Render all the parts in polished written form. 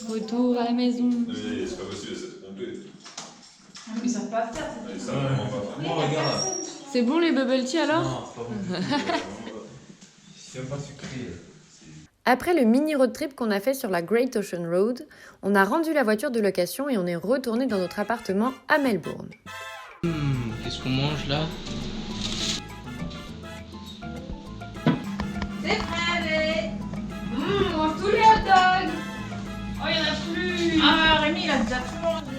Retour à la maison. Mais c'est pas possible, elle s'est trompée. Ah, mais ils savent pas faire. Ils savent vraiment pas faire. Moi, regarde. C'est bon les bubble tea alors? Non, c'est pas bon du tout. C'est même pas sucré. Après le mini road trip qu'on a fait sur la Great Ocean Road, on a rendu la voiture de location et on est retourné dans notre appartement à Melbourne. Qu'est-ce qu'on mange là? C'est prêt, allez. On mange tous les hot dogs. Oh, il y en a plus. Ah, Rémi, il a déjà tout mangé.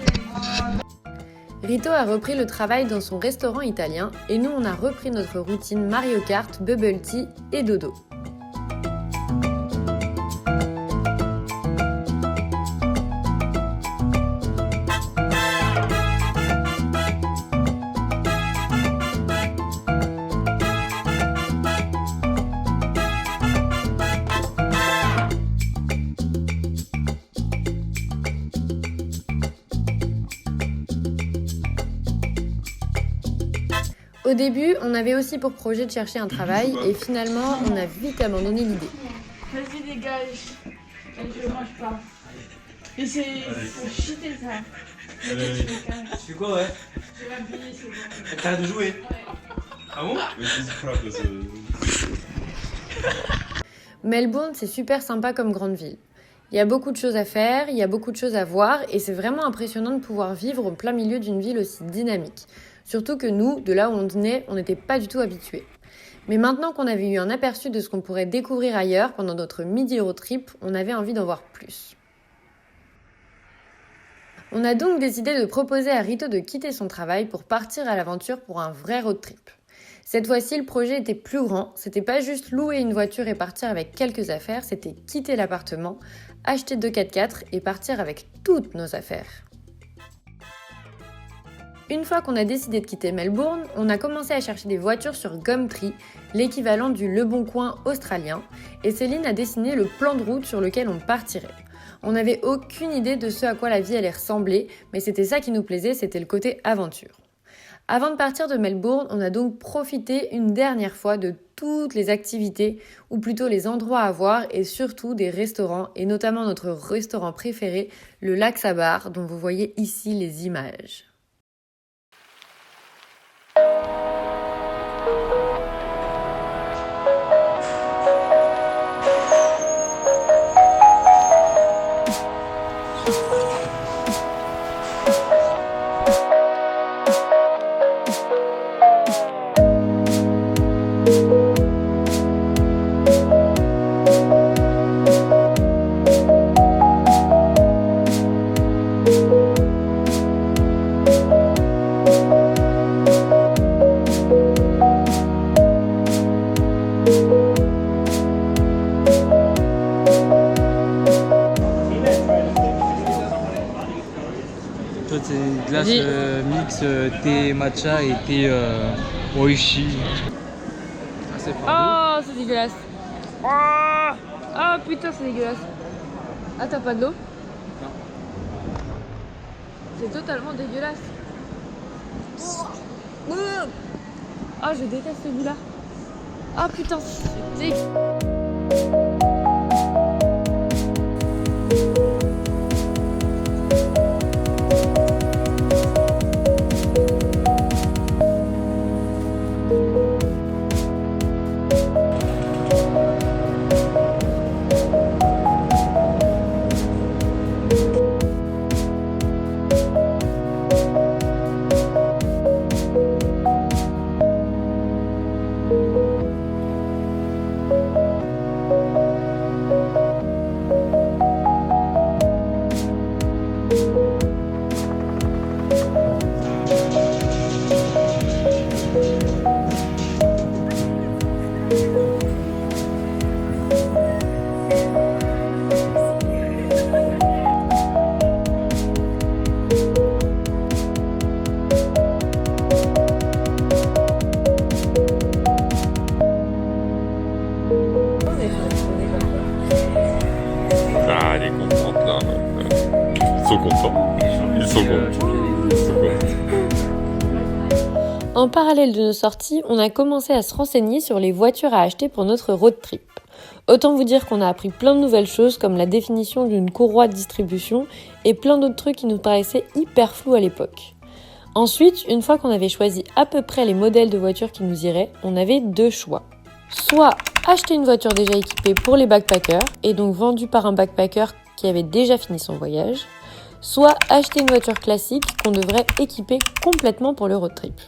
Rito a repris le travail dans son restaurant italien et nous on a repris notre routine Mario Kart, bubble tea et dodo. Au début, on avait aussi pour projet de chercher un travail et finalement, on a vite abandonné l'idée. Vas-y, dégage. Je mange pas. Et c'est cheaté ça. Allez. Tu fais quoi, ouais? Je vais m'habiller, c'est bon. T'arrêtes de jouer? Ah bon? Mais she's proud parce que... Melbourne, c'est super sympa comme grande ville. Il y a beaucoup de choses à faire, il y a beaucoup de choses à voir et c'est vraiment impressionnant de pouvoir vivre au plein milieu d'une ville aussi dynamique. Surtout que nous, de là où on venait, on n'était pas du tout habitués. Mais maintenant qu'on avait eu un aperçu de ce qu'on pourrait découvrir ailleurs pendant notre midi road trip, on avait envie d'en voir plus. On a donc décidé de proposer à Rito de quitter son travail pour partir à l'aventure pour un vrai road trip. Cette fois-ci, le projet était plus grand, c'était pas juste louer une voiture et partir avec quelques affaires, c'était quitter l'appartement, acheter 2 4x4 et partir avec toutes nos affaires. Une fois qu'on a décidé de quitter Melbourne, on a commencé à chercher des voitures sur Gumtree, l'équivalent du Leboncoin australien, et Céline a dessiné le plan de route sur lequel on partirait. On n'avait aucune idée de ce à quoi la vie allait ressembler, mais c'était ça qui nous plaisait, c'était le côté aventure. Avant de partir de Melbourne, on a donc profité une dernière fois de toutes les activités, ou plutôt les endroits à voir, et surtout des restaurants, et notamment notre restaurant préféré, le Lac Sabar, dont vous voyez ici les images. Toi, c'est une glace mix thé matcha et thé oishi. Ah, c'est pas Oh, c'est dégueulasse. Oh putain, c'est dégueulasse. Ah, t'as pas d'eau? Non. C'est totalement dégueulasse. Oh, je déteste ce goût-là. Oh putain, c'est dégueulasse. Ah, elle est contente là. Ils sont contents. Ils sont contents. Ils sont contents. En parallèle de nos sorties, on a commencé à se renseigner sur les voitures à acheter pour notre road trip. Autant vous dire qu'on a appris plein de nouvelles choses comme la définition d'une courroie de distribution et plein d'autres trucs qui nous paraissaient hyper flous à l'époque. Ensuite, une fois qu'on avait choisi à peu près les modèles de voitures qui nous iraient, on avait 2 choix. Soit acheter une voiture déjà équipée pour les backpackers et donc vendue par un backpacker qui avait déjà fini son voyage, soit acheter une voiture classique qu'on devrait équiper complètement pour le road trip.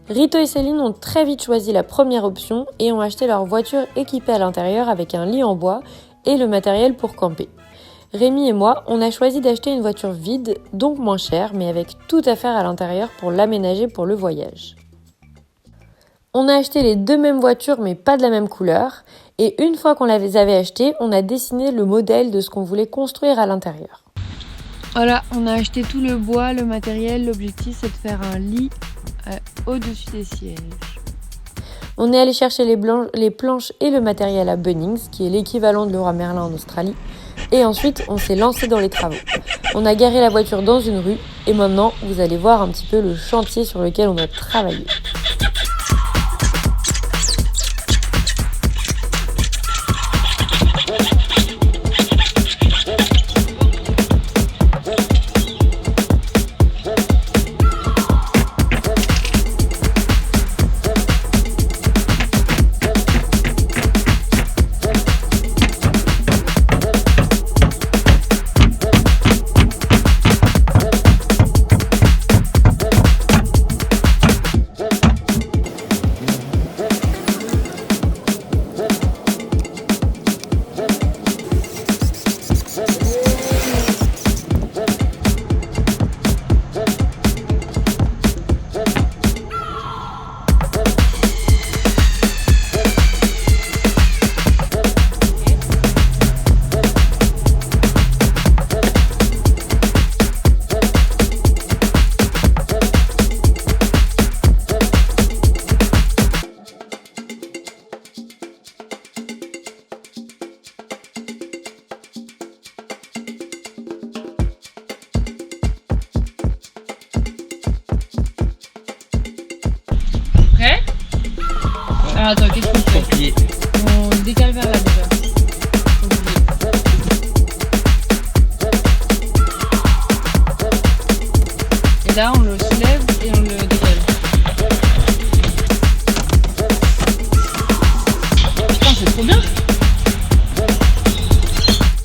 Rito et Céline ont très vite choisi la première option et ont acheté leur voiture équipée à l'intérieur avec un lit en bois et le matériel pour camper. Rémi et moi, on a choisi d'acheter une voiture vide, donc moins chère, mais avec tout à faire à l'intérieur pour l'aménager pour le voyage. On a acheté les 2 mêmes voitures mais pas de la même couleur, et une fois qu'on les avait achetées, on a dessiné le modèle de ce qu'on voulait construire à l'intérieur. Voilà, on a acheté tout le bois, le matériel, l'objectif c'est de faire un lit au-dessus des sièges. On est allé chercher les planches et le matériel à Bunnings, qui est l'équivalent de Leroy Merlin en Australie, et ensuite on s'est lancé dans les travaux. On a garé la voiture dans une rue, et maintenant vous allez voir un petit peu le chantier sur lequel on a travaillé. Alors attends, qu'est-ce qu'on fait? Compliqué. On décale vers là déjà. Et là, on le soulève et on le décale. Putain, c'est trop bien!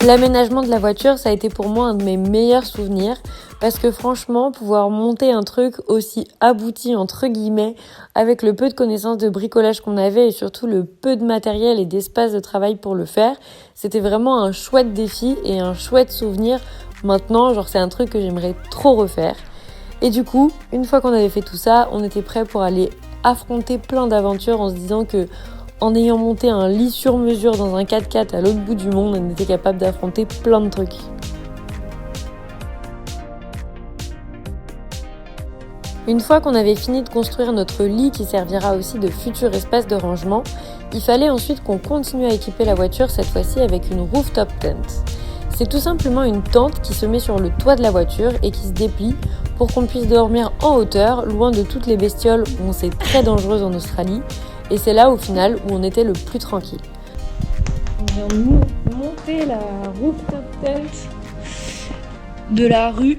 L'aménagement de la voiture, ça a été pour moi un de mes meilleurs souvenirs parce que franchement, pouvoir monter un truc aussi abouti entre guillemets avec le peu de connaissances de bricolage qu'on avait et surtout le peu de matériel et d'espace de travail pour le faire, c'était vraiment un chouette défi et un chouette souvenir. Maintenant, c'est un truc que j'aimerais trop refaire. Et du coup, une fois qu'on avait fait tout ça, on était prêt pour aller affronter plein d'aventures en se disant que en ayant monté un lit sur mesure dans un 4x4 à l'autre bout du monde, on était capable d'affronter plein de trucs. Une fois qu'on avait fini de construire notre lit qui servira aussi de futur espace de rangement, il fallait ensuite qu'on continue à équiper la voiture, cette fois-ci avec une rooftop tent. C'est tout simplement une tente qui se met sur le toit de la voiture et qui se déplie pour qu'on puisse dormir en hauteur, loin de toutes les bestioles où on sait très dangereuses en Australie. Et c'est là au final où on était le plus tranquille. On vient de monter la rooftop tent de la rue.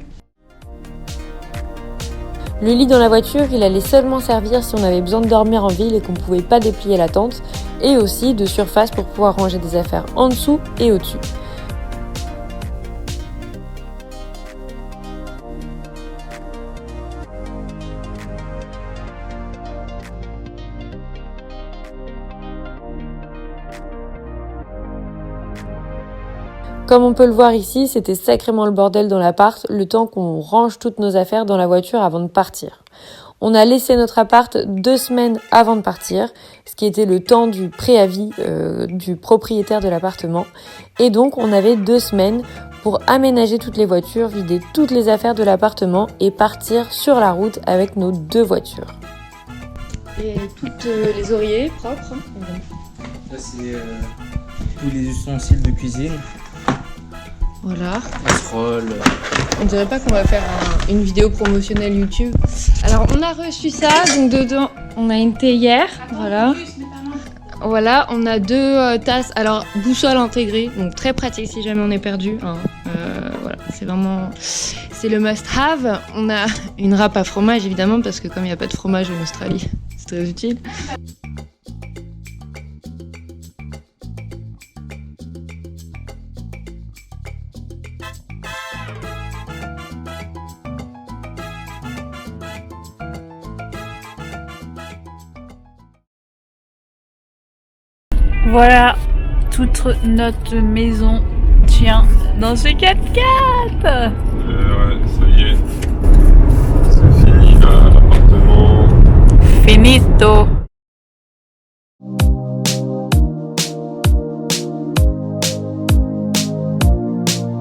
Le lit dans la voiture, il allait seulement servir si on avait besoin de dormir en ville et qu'on ne pouvait pas déplier la tente, et aussi de surface pour pouvoir ranger des affaires en dessous et au-dessus. Comme on peut le voir ici, c'était sacrément le bordel dans l'appart, le temps qu'on range toutes nos affaires dans la voiture avant de partir. On a laissé notre appart 2 semaines avant de partir, ce qui était le temps du préavis du propriétaire de l'appartement. Et donc, on avait 2 semaines pour aménager toutes les voitures, vider toutes les affaires de l'appartement et partir sur la route avec nos 2 voitures. Et toutes les oreillers propres. Ça, c'est tous les ustensiles de cuisine. Voilà. Casserole. On dirait pas qu'on va faire une vidéo promotionnelle YouTube. Alors on a reçu ça, donc dedans on a une théière, voilà. Voilà, on a 2 tasses. Alors, boussole intégrée, donc très pratique si jamais on est perdu. Hein. Voilà, c'est le must-have. On a une râpe à fromage évidemment, parce que comme il n'y a pas de fromage en Australie, c'est très utile. Voilà, toute notre maison tient dans ce 4x4. Ouais, ça y est.